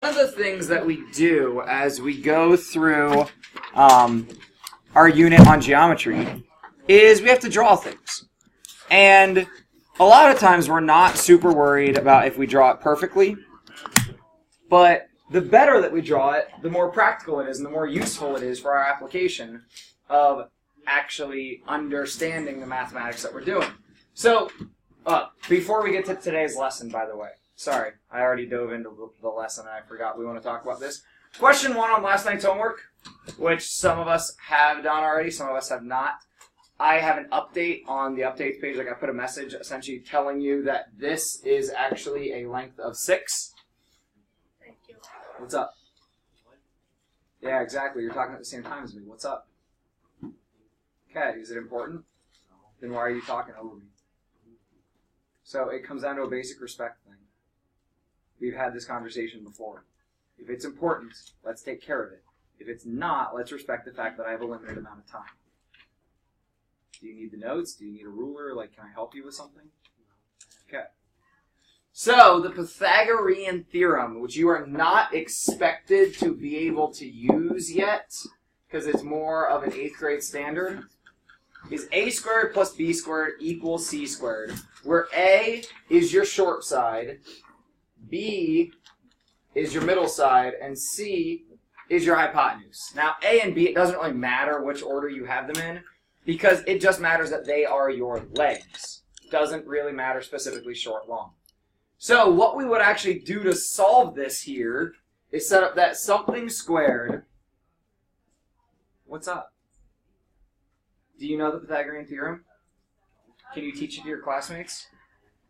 One of the things that we do as we go through our unit on geometry is we have to draw things. And a lot of times we're not super worried about if we draw it perfectly, but the better that we draw it, the more practical it is and the more useful it is for our application of actually understanding the mathematics that we're doing. So, before we get to today's lesson, by the way, sorry, I already dove into the lesson and I forgot we want to talk about this. Question 1 on last night's homework, which some of us have done already, some of us have not. I have an update on the updates page. Like I put a message essentially telling you that this is actually a length of 6. Thank you. What's up? Yeah, exactly. You're talking at the same time as me. What's up? Okay, is it important? Then why are you talking over me? So it comes down to a basic respect thing. We've had this conversation before. If it's important, let's take care of it. If it's not, let's respect the fact that I have a limited amount of time. Do you need the notes? Do you need a ruler? Like, can I help you with something? Okay. So, the Pythagorean theorem, which you are not expected to be able to use yet, because it's more of an 8th grade standard, is a squared plus b squared equals c squared, where a is your short side, b is your middle side, and c is your hypotenuse. Now, a and b, it doesn't really matter which order you have them in, because it just matters that they are your legs. It doesn't really matter specifically short, long. So what we would actually do to solve this here is set up that something squared. What's up? Do you know the Pythagorean theorem? Can you teach it to your classmates?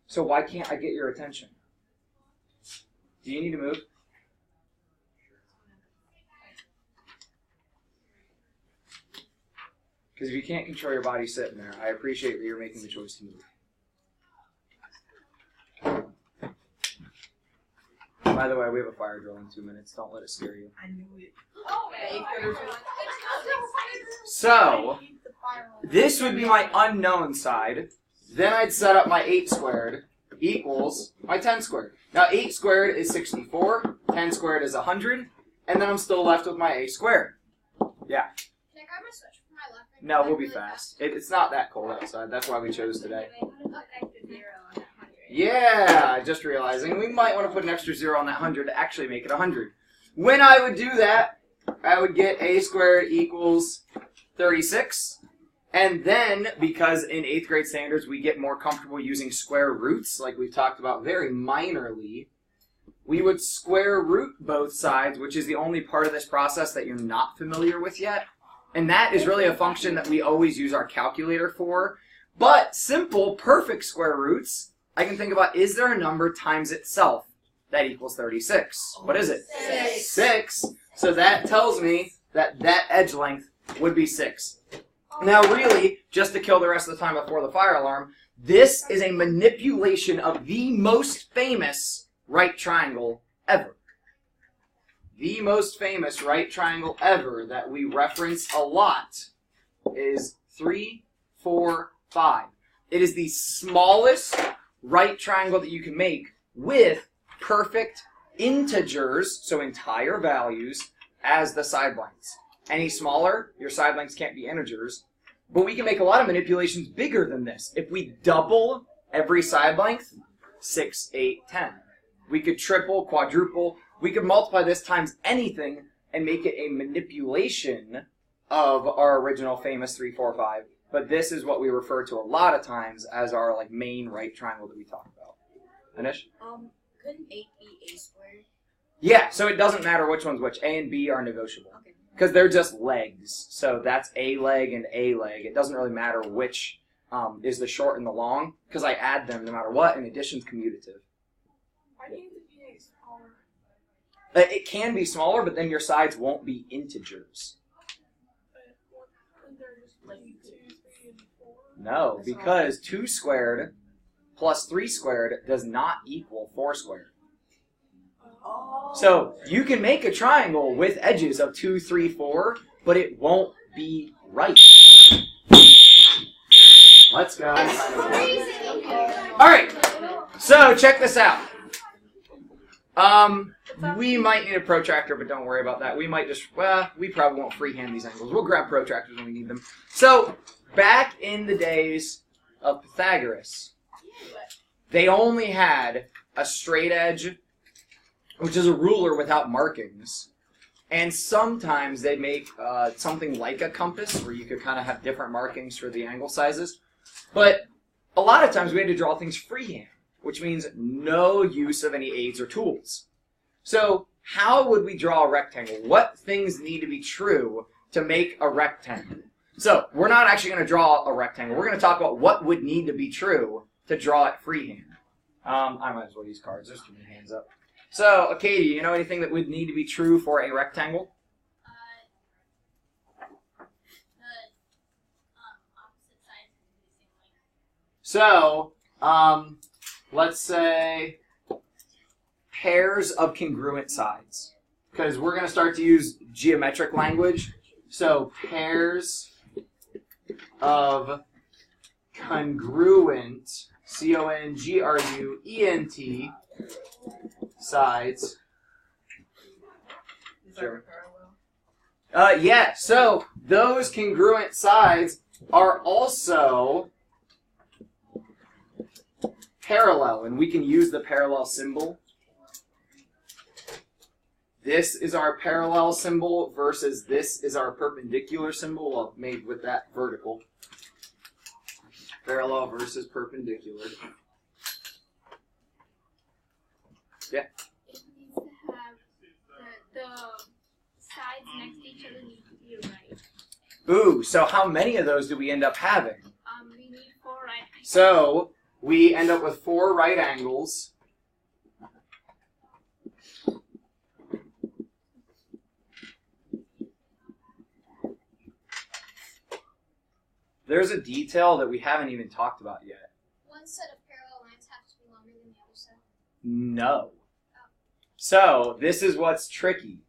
So why can't I get your attention? Do you need to move? Because if you can't control your body sitting there, I appreciate that you're making the choice to move. By the way, we have a fire drill in 2 minutes. Don't let it scare you. I knew it. So, this would be my unknown side. Then I'd set up my 8 squared equals my 10 squared. Now, 8 squared is 64. 10 squared is 100. And then I'm still left with my a squared. Yeah. Can I grab my switch from my left? No, we'll be fast. It's not that cold outside. That's why we chose today. Yeah, just realizing we might want to put an extra 0 on that 100 to actually make it 100. When I would do that, I would get a squared equals 36. And then, because in 8th grade standards we get more comfortable using square roots, like we've talked about very minorly, we would square root both sides, which is the only part of this process that you're not familiar with yet. And that is really a function that we always use our calculator for. But simple, perfect square roots, I can think about, is there a number times itself that equals 36? What is it? 6. 6. So that tells me that that edge length would be 6. Now really, just to kill the rest of the time before the fire alarm, this is a manipulation of the most famous right triangle ever. The most famous right triangle ever that we reference a lot is 3, 4, 5. It is the smallest right triangle that you can make with perfect integers, so entire values, as the side lengths. Any smaller, your side lengths can't be integers, but we can make a lot of manipulations bigger than this. If we double every side length, 6, 8, 10. We could triple, quadruple, we could multiply this times anything and make it a manipulation of our original famous 3, 4, 5. But this is what we refer to a lot of times as our main right triangle that we talk about. Anish? Couldn't 8 be a squared? Yeah, so it doesn't matter which one's which. A and B are negotiable. Okay. Because they're just legs. So that's a leg and a leg. It doesn't really matter which is the short and the long, because I add them no matter what, and addition's commutative. Why do you think the a smaller? It can be smaller, but then your sides won't be integers. They're just like 2, 3, and 4? No, because 2 squared plus 3 squared does not equal 4 squared. Oh. So you can make a triangle with edges of 2, 3, 4, but it won't be right. Let's go. All right, so check this out. We might need a protractor, but don't worry about that. We might just, well, we probably won't freehand these angles. We'll grab protractors when we need them. So, back in the days of Pythagoras, they only had a straight edge, which is a ruler without markings. And sometimes they make something like a compass, where you could kind of have different markings for the angle sizes. But a lot of times we had to draw things freehand, which means no use of any aids or tools. So how would we draw a rectangle? What things need to be true to make a rectangle? So we're not actually going to draw a rectangle. We're going to talk about what would need to be true to draw it freehand. I might as well use cards. There's too many hands up. So, Katie, you know anything that would need to be true for a rectangle? Opposite sides of the So, same let's say pairs of congruent sides. Because we're going to start to use geometric language. So, pairs of congruent, C-O-N-G-R-U-E-N-T, sides. Sure. Yeah, so those congruent sides are also parallel, and we can use the parallel symbol. This is our parallel symbol versus this is our perpendicular symbol, well, made with that vertical. Parallel versus perpendicular. Yeah. It needs to have the sides next to each other need to be right. Ooh, so how many of those do we end up having? We need 4 right angles. So we end up with 4 right angles. There's a detail that we haven't even talked about yet. One set of parallel lines have to be longer than the other set. No. So this is what's tricky.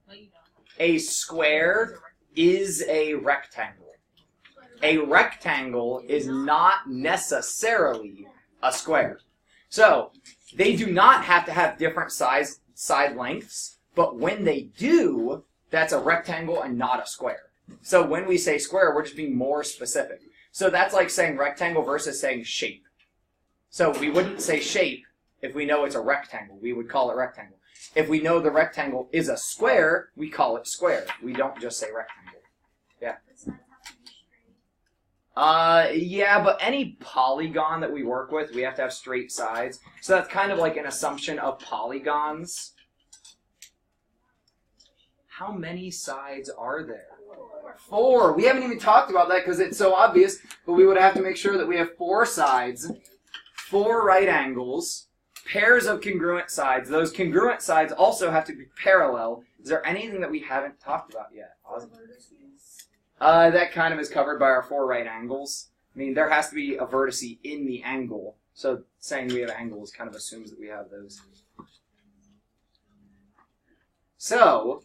A square is a rectangle. A rectangle is not necessarily a square. So they do not have to have different side lengths, but when they do, that's a rectangle and not a square. So when we say square, we're just being more specific. So that's like saying rectangle versus saying shape. So we wouldn't say shape if we know it's a rectangle. We would call it rectangle. If we know the rectangle is a square, we call it square. We don't just say rectangle. Yeah. The sides have to be straight. Yeah, but any polygon that we work with, we have to have straight sides. So that's kind of like an assumption of polygons. How many sides are there? 4. We haven't even talked about that because it's so obvious, but we would have to make sure that we have 4 sides, 4 right angles, pairs of congruent sides. Those congruent sides also have to be parallel. Is there anything that we haven't talked about yet? That kind of is covered by our 4 right angles. I mean, there has to be a vertex in the angle. So saying we have angles kind of assumes that we have those. So,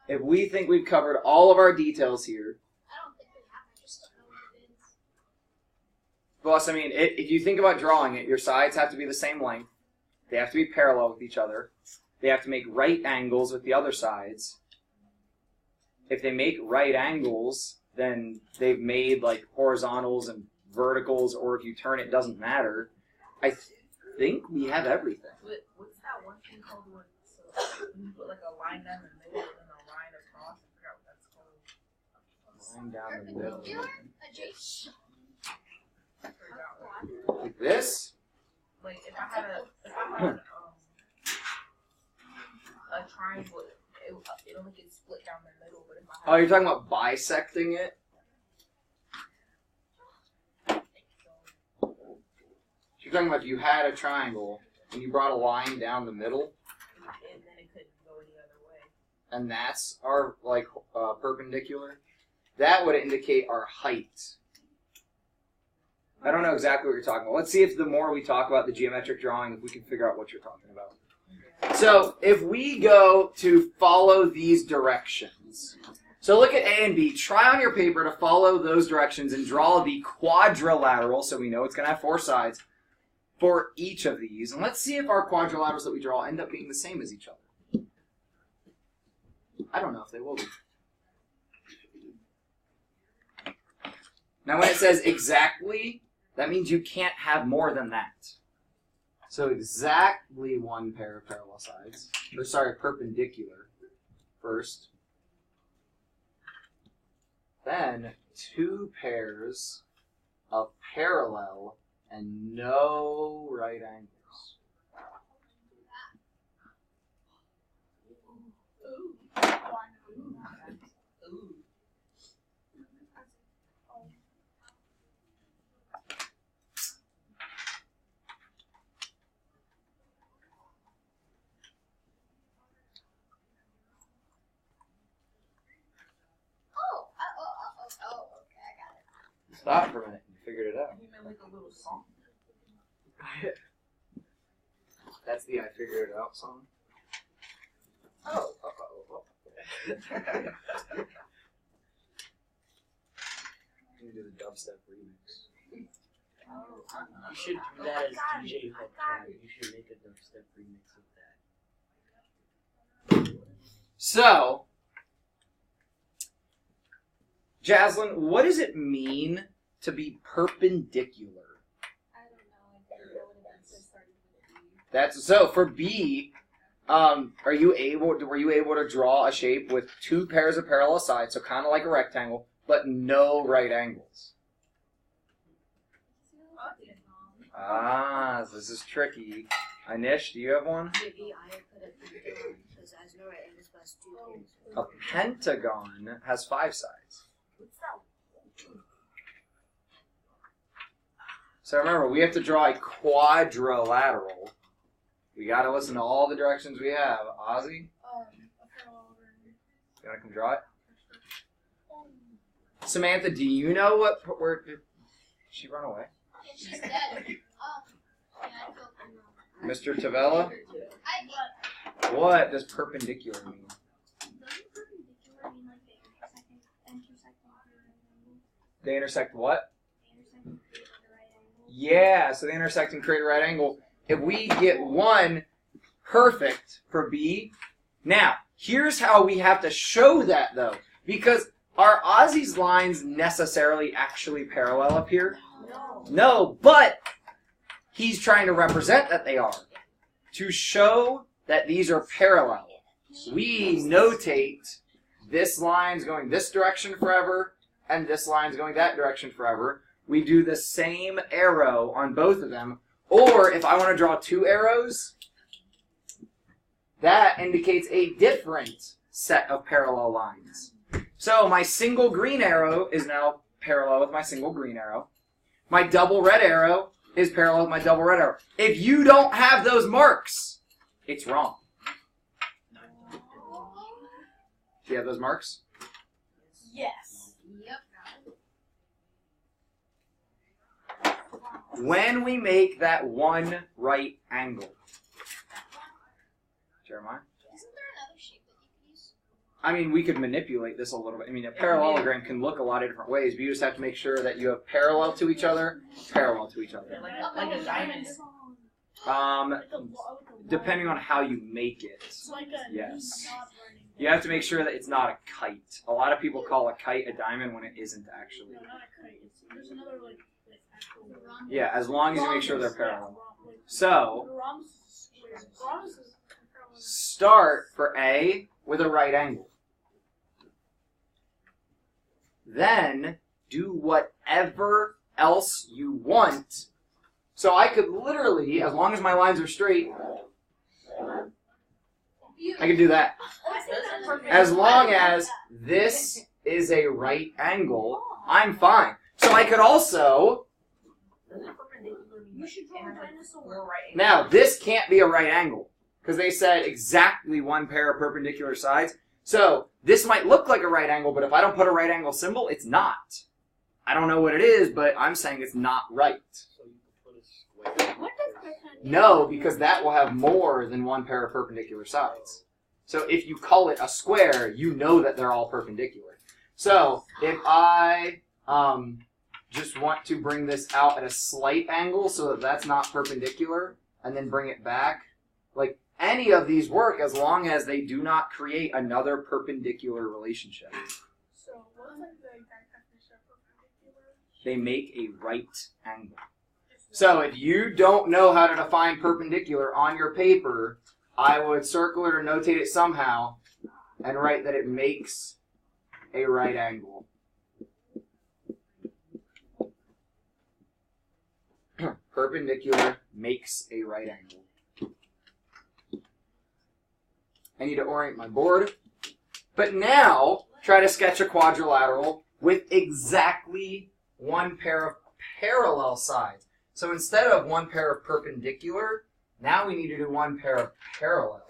if we think we've covered all of our details here, I don't think we have. I just don't know what it is. boss, I mean, if you think about drawing it, your sides have to be the same length. They have to be parallel with each other. They have to make right angles with the other sides. If they make right angles, then they've made like horizontals and verticals, or if you turn it, doesn't matter. I think we have everything. What's that one thing called when you put like a line down the middle and then a line across? I forgot what that's called. Line down the middle. Perpendicular? Adjacent? I forgot. Like this? Like if I had a triangle, it'll make it split down the middle. But if I had Oh, you're talking about bisecting it? You're talking about if you had a triangle and you brought a line down the middle, and then it couldn't go any other way. and that's our like perpendicular. That would indicate our height. I don't know exactly what you're talking about. Let's see if the more we talk about the geometric drawing, if we can figure out what you're talking about. So if we go to follow these directions, so look at A and B. Try on your paper to follow those directions and draw the quadrilateral, so we know it's going to have 4 sides, for each of these. And let's see if our quadrilaterals that we draw end up being the same as each other. I don't know if they will be. Now when it says exactly, that means you can't have more than that. So exactly one pair of parallel sides, or sorry, perpendicular first. Then 2 pairs of parallel and no right angles. Okay, I got it. Stop for a minute. You figured it out. You made like a little song. That's the I figured it out song. Oh. You do the dubstep remix. You should do that as DJ Hook. You should make a dubstep remix of that. So, Jaslyn, what does it mean to be perpendicular? I don't know. I didn't know what it meant, so I started with B. That's so for B. Were you able to draw a shape with 2 pairs of parallel sides, so kind of like a rectangle, but no right angles? Ah, this is tricky. Anish, do you have one? Maybe I put a pentagon because it has no right angles plus 2 pairs. A pentagon has 5 sides. What's that? So remember, we have to draw a quadrilateral. We got to listen to all the directions we have. Ozzy, A parallelogram. you want to come draw it? Samantha, do you know where did she run away? She's dead. Yeah, I feel Mr. Tavella, I what does perpendicular mean? doesn't perpendicular mean like they intersect They intersect what? the right angle? Yeah, so they intersect and create a right angle. If we get one perfect for B, now, here's how we have to show that, though. Because are Ozzy's lines necessarily actually parallel up here? No. No, but he's trying to represent that they are. To show that these are parallel, we notate this line's going this direction forever, and this line's going that direction forever. We do the same arrow on both of them. Or if I want to draw 2 arrows, that indicates a different set of parallel lines. So my single green arrow is now parallel with my single green arrow. My double red arrow is parallel with my double red arrow. If you don't have those marks, it's wrong. Do you have those marks? Yes. Yep. When we make that one right angle. Jeremiah? Isn't there another shape that you can use? I mean, we could manipulate this a little bit. I mean, a parallelogram can look a lot of different ways, but you just have to make sure that you have parallel to each other, parallel to each other. Like a diamond. Depending on how you make it. It's like a Yes. not burning. You have to make sure that it's not a kite. A lot of people call a kite a diamond when it isn't actually. No, not a kite. There's another like actual. Yeah, as long as you make sure they're parallel. So, start for A with a right angle. Then do whatever else you want. So I could literally, as long as my lines are straight, I could do that. As long as this is a right angle, I'm fine. So I could also, You should draw a dinosaur. Right. now this can't be a right angle because they said exactly one pair of perpendicular sides. So this might look like a right angle, but if I don't put a right angle symbol, it's not. I don't know what it is, but I'm saying it's not right. So you can put a square. What does perpendicular? No, because that will have more than one pair of perpendicular sides. So if you call it a square, you know that they're all perpendicular. So if I just want to bring this out at a slight angle so that that's not perpendicular, and then bring it back. Like, any of these work as long as they do not create another perpendicular relationship. So what's like the exact definition of perpendicular? They make a right angle. So if you don't know how to define perpendicular on your paper, I would circle it or notate it somehow and write that it makes a right angle. Perpendicular makes a right angle. I need to orient my board. But now, try to sketch a quadrilateral with exactly one pair of parallel sides. So instead of one pair of perpendicular, now we need to do one pair of parallel.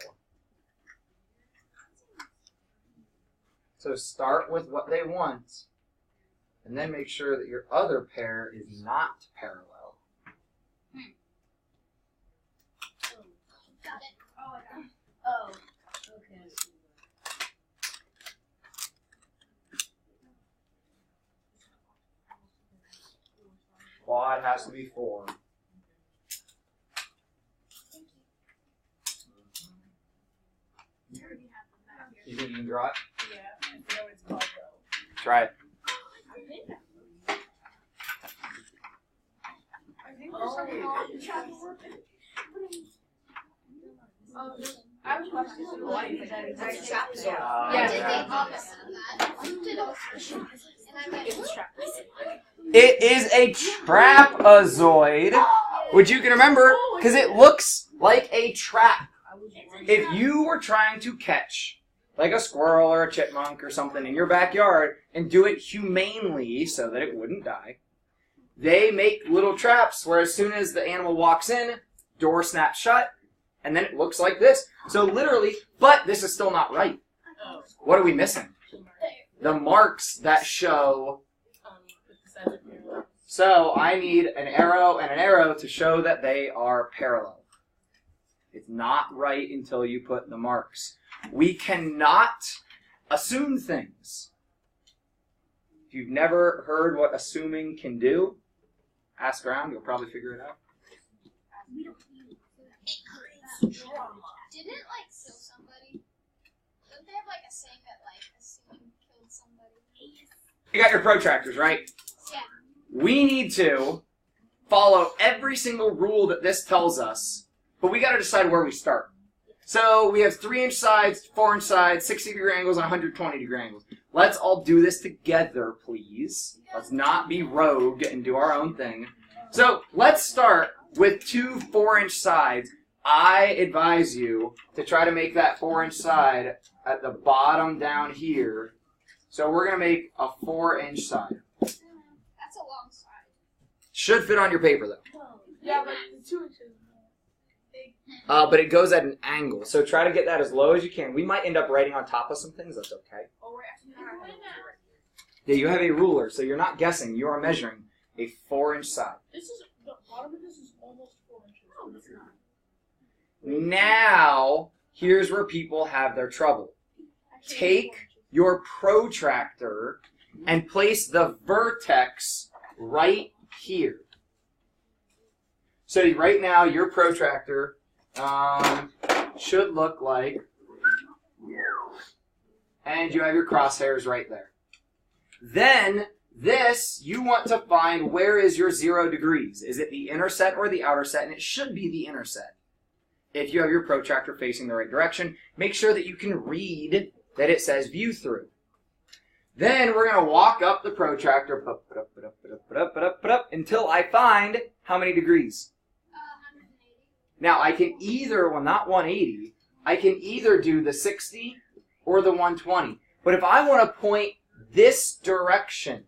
So start with what they want, and then make sure that your other pair is not parallel. Got it. Oh, I got it. Oh, okay. Quad has to be 4. You think you can draw it? Yeah, I forget what it's called though. Try it. I think there's something wrong with I was watching this in life, but that exact trap. Yeah, did they comment on that? You did also. And I went, It's a trap. It is a trapezoid, which you can remember because it looks like a trap. If you were trying to catch like a squirrel or a chipmunk or something in your backyard and do it humanely so that it wouldn't die, they make little traps where as soon as the animal walks in, door snaps shut, and then it looks like this. So literally, but this is still not right. What are we missing? The marks that show. So I need an arrow and an arrow to show that they are parallel. It's not right until you put the marks. We cannot assume things. If you've never heard what assuming can do, ask around, you'll probably figure it out. did it like kill somebody? Don't they have like a saying that like assuming killed somebody? You got your protractors, right? Yeah. We need to follow every single rule that this tells us, but we got to decide where we start. So we have 3-inch sides, 4-inch sides, 60-degree angles, and 120-degree angles. Let's all do this together, please. Let's not be rogue and do our own thing. So let's start with 2 4-inch sides. I advise you to try to make that 4-inch side at the bottom down here. So we're going to make a 4-inch side. That's a long side. Should fit on your paper, though. Yeah, but the 2 inches. But it goes at an angle, so try to get that as low as you can. We might end up writing on top of some things, that's okay. Oh, right. I have a ruler right Yeah, you have a ruler, so you're not guessing. You are measuring a 4-inch side. here. This is the bottom of this is almost 4 inches. Oh, it's not. Now, here's where people have their trouble. Take your protractor and place the vertex right here. So right now, your protractor should look like, and you have your crosshairs right there. Then, this, you want to find where is your 0 degrees. Is it the inner set or the outer set? And it should be the inner set. If you have your protractor facing the right direction, make sure that you can read that it says view through. Then we're going to walk up the protractor until I find how many degrees. 180. Now I can either, well not 180, I can either do the 60 or the 120. But if I want to point this direction,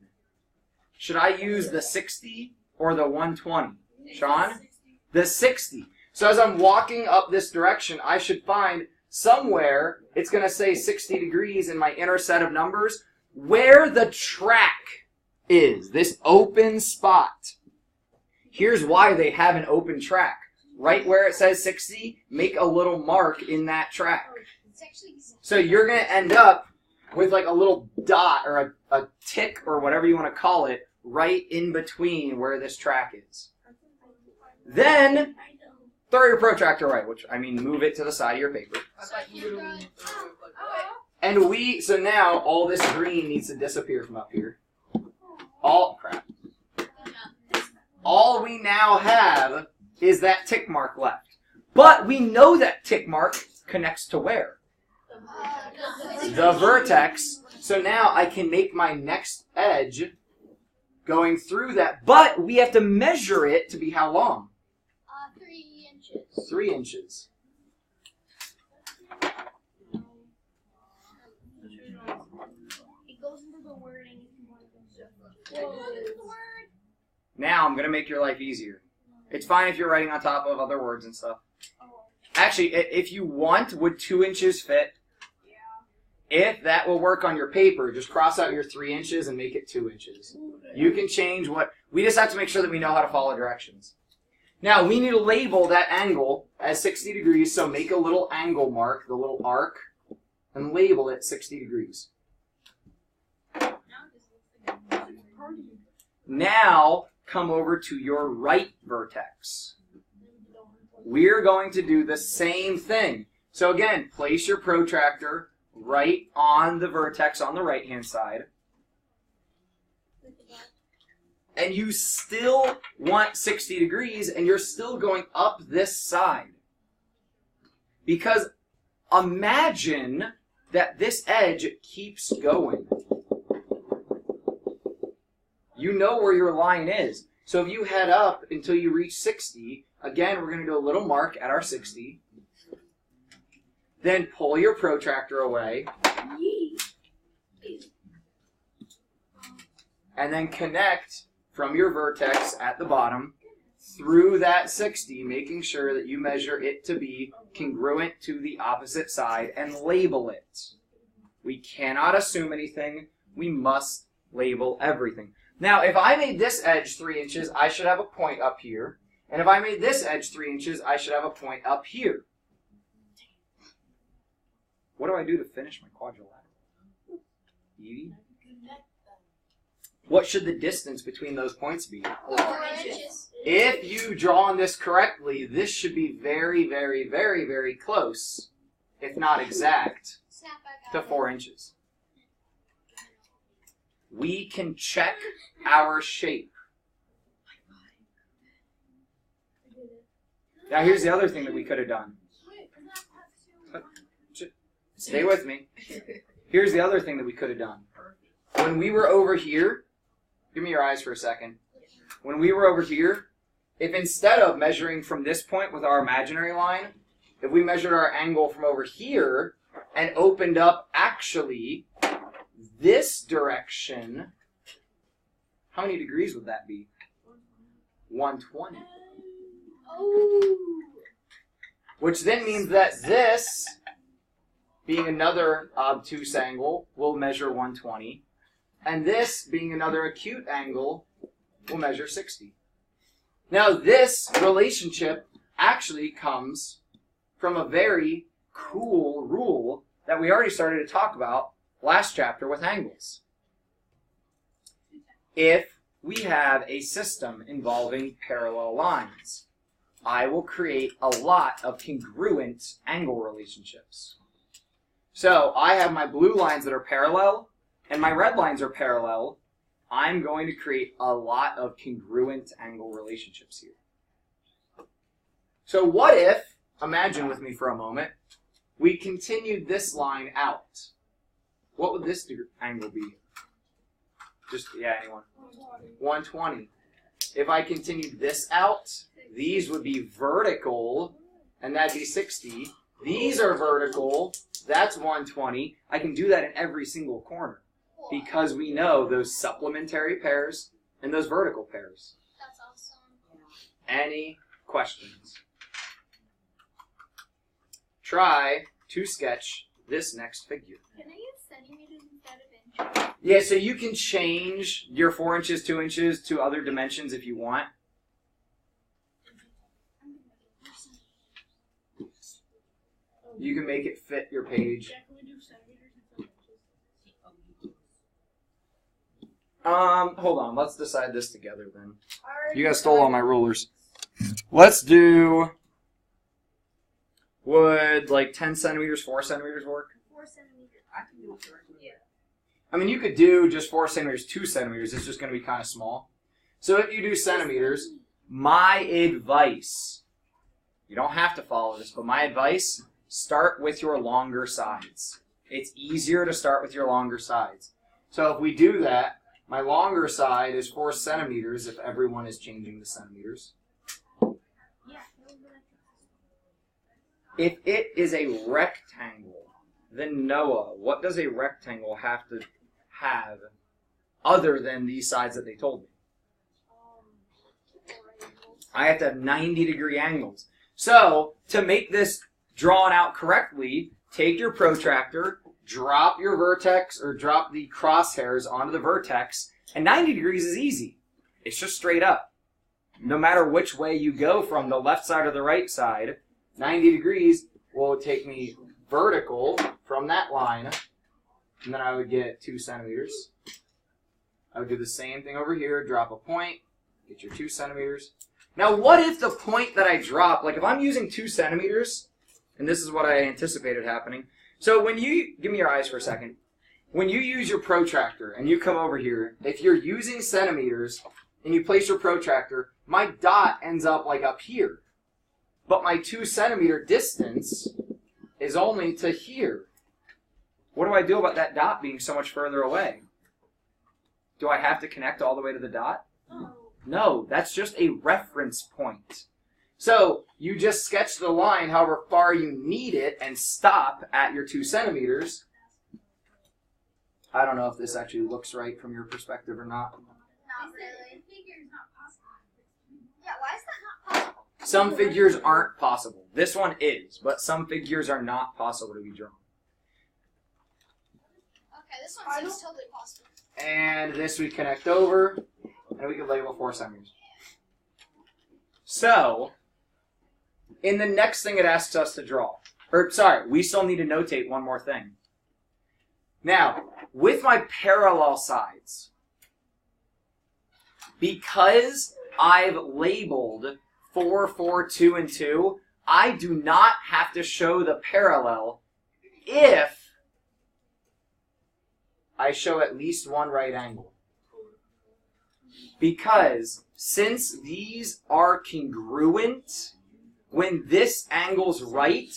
should I use the 60 or the 120? Sean? The 60. So as I'm walking up this direction, I should find somewhere, it's going to say 60 degrees in my inner set of numbers, where the track is, this open spot. Here's why they have an open track. Right where it says 60, make a little mark in that track. It's actually So you're going to end up with like a little dot or a tick or whatever you want to call it right in between where this track is. Then I know. throw your protractor away, which I mean move it to the side of your paper. I thought you literally threw it like what? And so now all this green needs to disappear from up here. All we now have is that tick mark left. But we know that tick mark connects to where? The vertex. So now I can make my next edge going through that. But we have to measure it to be how long? 3 inches. 3 inches. It goes into the wording if you want to go. It goes into the word. Now I'm going to make your life easier. It's fine if you're writing on top of other words and stuff. Actually, if you want, would 2 inches fit? If that will work on your paper, just cross out your 3 inches and make it 2 inches. You can change what... We just have to make sure that we know how to follow directions. Now, we need to label that angle as 60 degrees, so make a little angle mark, the little arc, and label it 60 degrees. Now, come over to your right vertex. We're going to do the same thing. So again, place your protractor right on the vertex on the right-hand side. And you still want 60 degrees, and you're still going up this side. Because imagine that this edge keeps going. You know where your line is. So if you head up until you reach 60, again, we're going to do a little mark at our 60. Then pull your protractor away. And then connect from your vertex at the bottom through that 60, making sure that you measure it to be congruent to the opposite side and label it. We cannot assume anything. We must label everything. Now, if I made this edge 3 inches, I should have a point up here. And if I made this edge 3 inches, I should have a point up here. What do I do to finish my quadrilateral? Evie? What should the distance between those points be? 4 inches. If you draw on this correctly, this should be very, very, very, very close, if not exact, Snap back to out. 4 inches. We can check our shape. Now here's the other thing that we could have done. Stay with me. Here's the other thing that we could have done. When we were over here, give me your eyes for a second. When we were over here, if instead of measuring from this point with our imaginary line, if we measured our angle from over here and opened up actually this direction, how many degrees would that be? 120. Oh. Which then means that this, being another obtuse angle, will measure 120. And this, being another acute angle, will measure 60. Now this relationship actually comes from a very cool rule that we already started to talk about last chapter with angles. If we have a system involving parallel lines, I will create a lot of congruent angle relationships. So I have my blue lines that are parallel, and my red lines are parallel. I'm going to create a lot of congruent angle relationships here. So what if, imagine with me for a moment, we continued this line out? What would this angle be? Just, yeah, anyone? 120. If I continued this out, these would be vertical, and that'd be 60. These are vertical, that's 120. I can do that in every single corner because we know those supplementary pairs and those vertical pairs. That's awesome. Any questions? Try to sketch this next figure. Can I use centimeters instead of inches? Yeah, so you can change your 4 inches, 2 inches to other dimensions if you want. You can make it fit your page. Hold on. Let's decide this together then. You guys stole all my rulers. Let's do... Would, like, 10 centimeters, 4 centimeters work? 4 centimeters. I can do it for you. I mean, you could do just 4 centimeters, 2 centimeters. It's just going to be kind of small. So if you do centimeters, my advice, you don't have to follow this, but my advice, start with your longer sides. It's easier to start with your longer sides. So if we do that, my longer side is 4 centimeters if everyone is changing the centimeters. Yeah. If it is a rectangle, then Noah, what does a rectangle have to have other than these sides that they told me? I have to have 90-degree angles. So, to make this drawn out correctly, take your protractor, drop your vertex, or drop the crosshairs onto the vertex, and 90 degrees is easy. It's just straight up. No matter which way you go from the left side or the right side, 90 degrees will take me vertical from that line, and then I would get 2 centimeters. I would do the same thing over here, drop a point, get your 2 centimeters. Now, what if the point that I drop, like if I'm using 2 centimeters, and this is what I anticipated happening. So when you, give me your eyes for a second. When you use your protractor and you come over here, if you're using centimeters and you place your protractor, my dot ends up like up here. But my 2 centimeter distance is only to here. What do I do about that dot being so much further away? Do I have to connect all the way to the dot? No, that's just a reference point. So you just sketch the line however far you need it and stop at your 2 centimeters. I don't know if this actually looks right from your perspective or not. Not really. Figure's not possible. Yeah, why is that not possible? Some figures aren't possible. This one is, but some figures are not possible to be drawn. Okay, this one seems totally possible. And this we connect over, and we can label 4 centimeters. So, in the next thing it asks us to draw, or sorry, we still need to notate one more thing. Now, with my parallel sides, because I've labeled 4, 4, 2, and 2, I do not have to show the parallel if I show at least one right angle. Because since these are congruent, when this angle's right,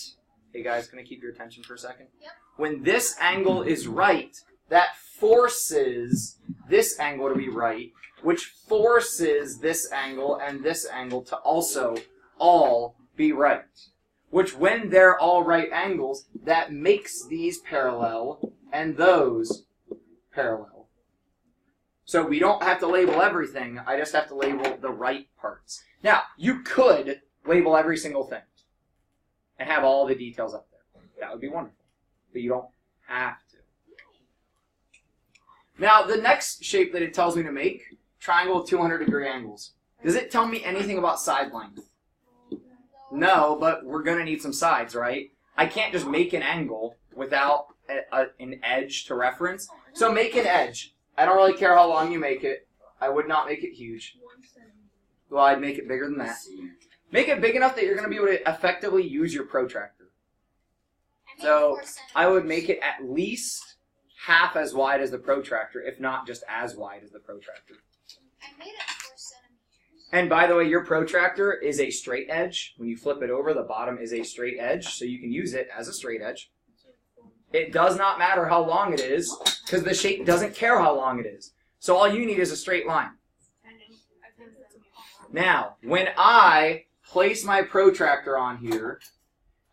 hey guys, can I keep your attention for a second? Yep. When this angle is right, that forces this angle to be right, which forces this angle and this angle to also all be right. Which when they're all right angles, that makes these parallel and those parallel. So we don't have to label everything, I just have to label the right parts. Now, you could label every single thing and have all the details up there. That would be wonderful. But you don't have to. Now, the next shape that it tells me to make, triangle with 200-degree angles. Does it tell me anything about side length? No, but we're going to need some sides, right? I can't just make an angle without an edge to reference. So make an edge. I don't really care how long you make it. I would not make it huge. Well, I'd make it bigger than that. Make it big enough that you're going to be able to effectively use your protractor. So I would make it at least half as wide as the protractor, if not just as wide as the protractor. I made it 4 centimeters. And by the way, your protractor is a straight edge. When you flip it over, the bottom is a straight edge, so you can use it as a straight edge. It does not matter how long it is, because the shape doesn't care how long it is. So all you need is a straight line. Now, when I place my protractor on here,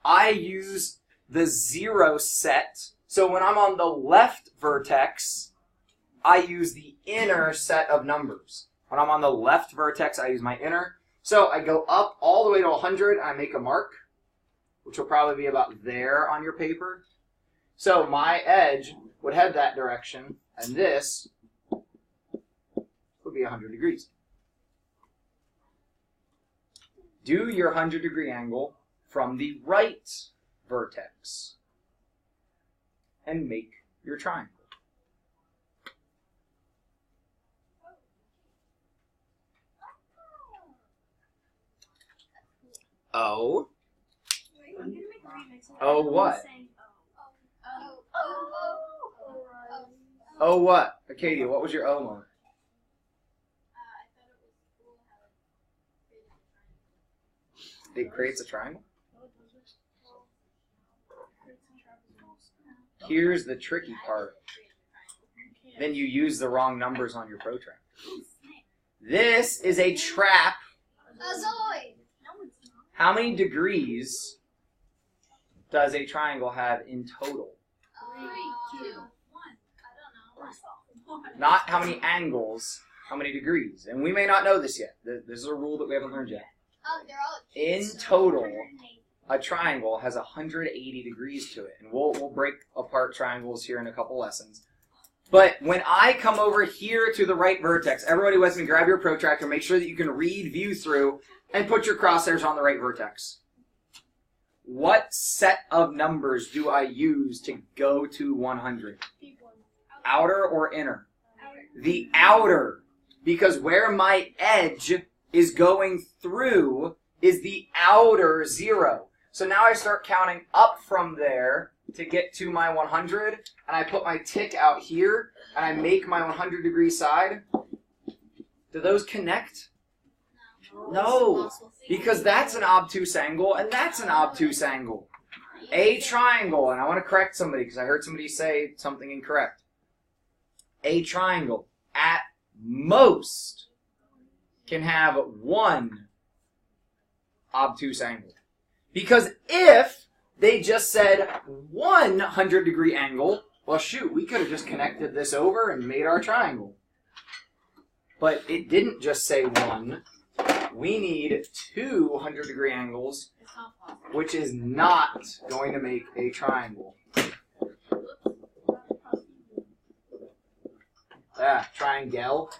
I use the 0 set. So when I'm on the left vertex, I use the inner set of numbers. When I'm on the left vertex, I use my inner. So I go up all the way to 100, and I make a mark, which will probably be about there on your paper. So my edge would head that direction, and this would be 100 degrees. Do your 100-degree angle from the right vertex and make your triangle. O. Wait, I'm gonna make a remix. Oh, what? Saying oh. O what? Acadia, what was your O moment? I thought it was cool how It creates a triangle? Here's the tricky part. Then you use the wrong numbers on your protractor. This is a trap. How many degrees does a triangle have in total? 3, 2, 1. I don't know. Not how many angles, how many degrees. And we may not know this yet. This is a rule that we haven't learned yet. Oh, they're all In total, a triangle has 180 degrees to it. And we'll break apart triangles here in a couple lessons. But when I come over here to the right vertex, everybody with me, grab your protractor, make sure that you can read, view through, and put your crosshairs on the right vertex. What set of numbers do I use to go to 100? Outer or inner? The outer. Because where my edge is going through is the outer 0. So now I start counting up from there to get to my 100, and I put my tick out here, and I make my 100 degree side. Do those connect? No, because that's an obtuse angle, and that's an obtuse angle. A triangle, and I want to correct somebody, because I heard somebody say something incorrect. A triangle, at most, can have one obtuse angle. Because if they just said 100 degree angle, well shoot, we could have just connected this over and made our triangle. But it didn't just say 1. We need 200 degree angles, which is not going to make a triangle. Ah, triangle.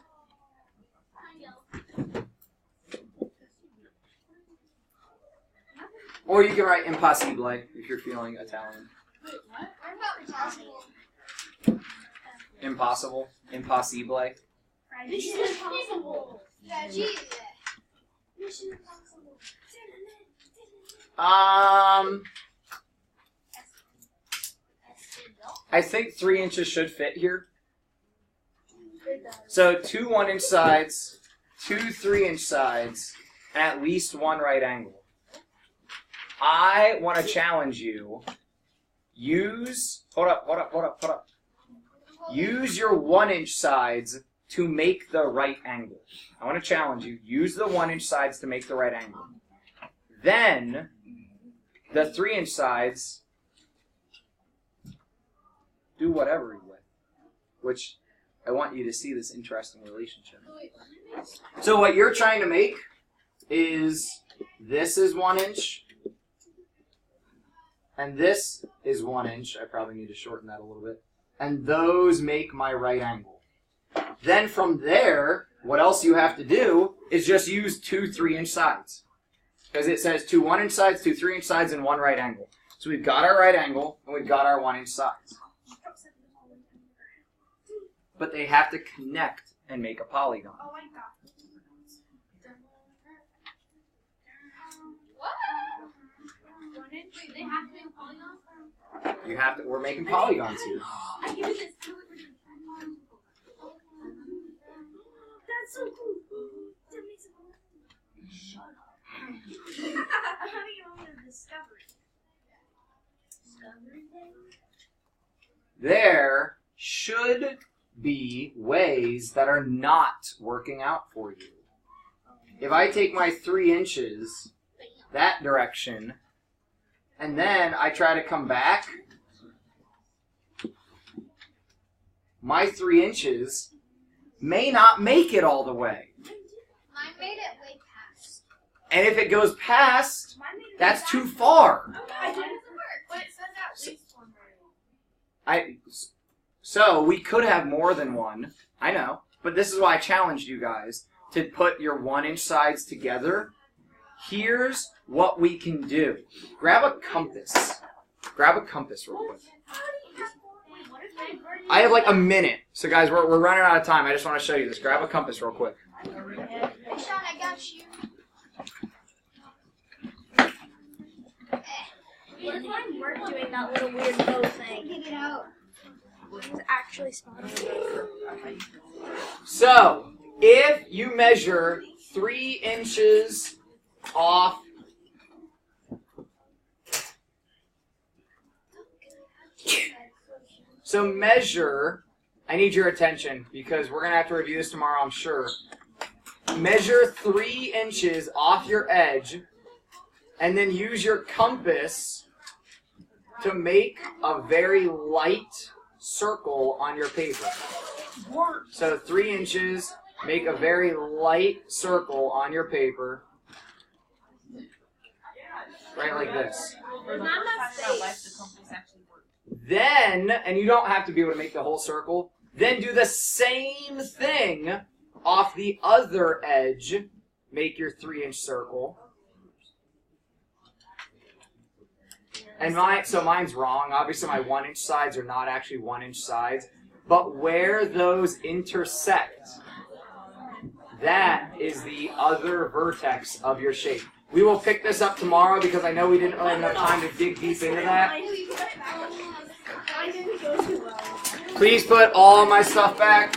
Or you can write impossible if you're feeling Italian. Wait, what? What about impossible? Impossible? Impossible? Mission impossible. Mission impossible. I think 3 inches should fit here. So 2 1-inch sides, 2 3-inch sides, and at least 1 right angle. I want to challenge you. Hold up. Use your 1-inch sides to make the right angle. I want to challenge you. Use the 1-inch sides to make the right angle. Then, the 3-inch sides, do whatever you with. Which, I want you to see this interesting relationship. So what you're trying to make is, this is 1 inch, and this is 1 inch. I probably need to shorten that a little bit. And those make my right angle. Then from there, what else you have to do is just use 2 3-inch sides. Because it says 2 1-inch sides, 2 3-inch sides, and 1 right angle. So we've got our right angle, and we've got our 1-inch sides. But they have to connect and make a polygon. Oh my god. What? 1 inch? Wait, they have to make a polygon? You have to. We're making polygons here. I can do this. That's so cool. That makes it cool. Shut up. I'm having a moment of discovery. Discovery thing? There should be ways that are not working out for you. If I take my 3 inches that direction, and then I try to come back, my 3 inches may not make it all the way. Mine made it way past. And if it goes past, that's too far. I didn't work. But it says at least 1 right. So we could have more than 1. I know. But this is why I challenged you guys to put your 1-inch sides together. Here's what we can do. Grab a compass. Grab a compass real quick. I have like a minute. So guys, we're running out of time. I just want to show you this. Grab a compass real quick. Hey, Sean, I got you. What if mine weren't doing that little weird bow thing? Get it out. It was actually spotted. So, if you measure 3 inches off So measure, I need your attention because we're going to have to review this tomorrow, I'm sure. Measure 3 inches off your edge and then use your compass to make a very light circle on your paper. So 3 inches, make a very light circle on your paper. Right like this. Then, and you don't have to be able to make the whole circle, then do the same thing off the other edge. Make your 3-inch circle. And mine's wrong. Obviously my 1-inch sides are not actually 1-inch sides. But where those intersect, that is the other vertex of your shape. We will pick this up tomorrow because I know we didn't really have enough time to dig deep into that. Please put all my stuff back.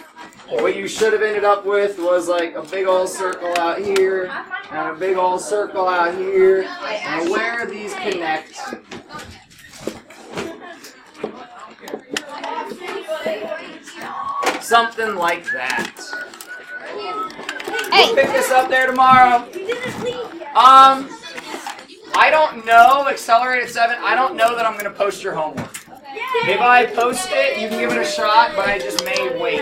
What you should have ended up with was like a big old circle out here and a big old circle out here. And where these connect. Something like that. We'll pick this up there tomorrow. I don't know, Accelerated 7, I don't know that I'm going to post your homework. If I post it, you can give it a shot, but I just may wait.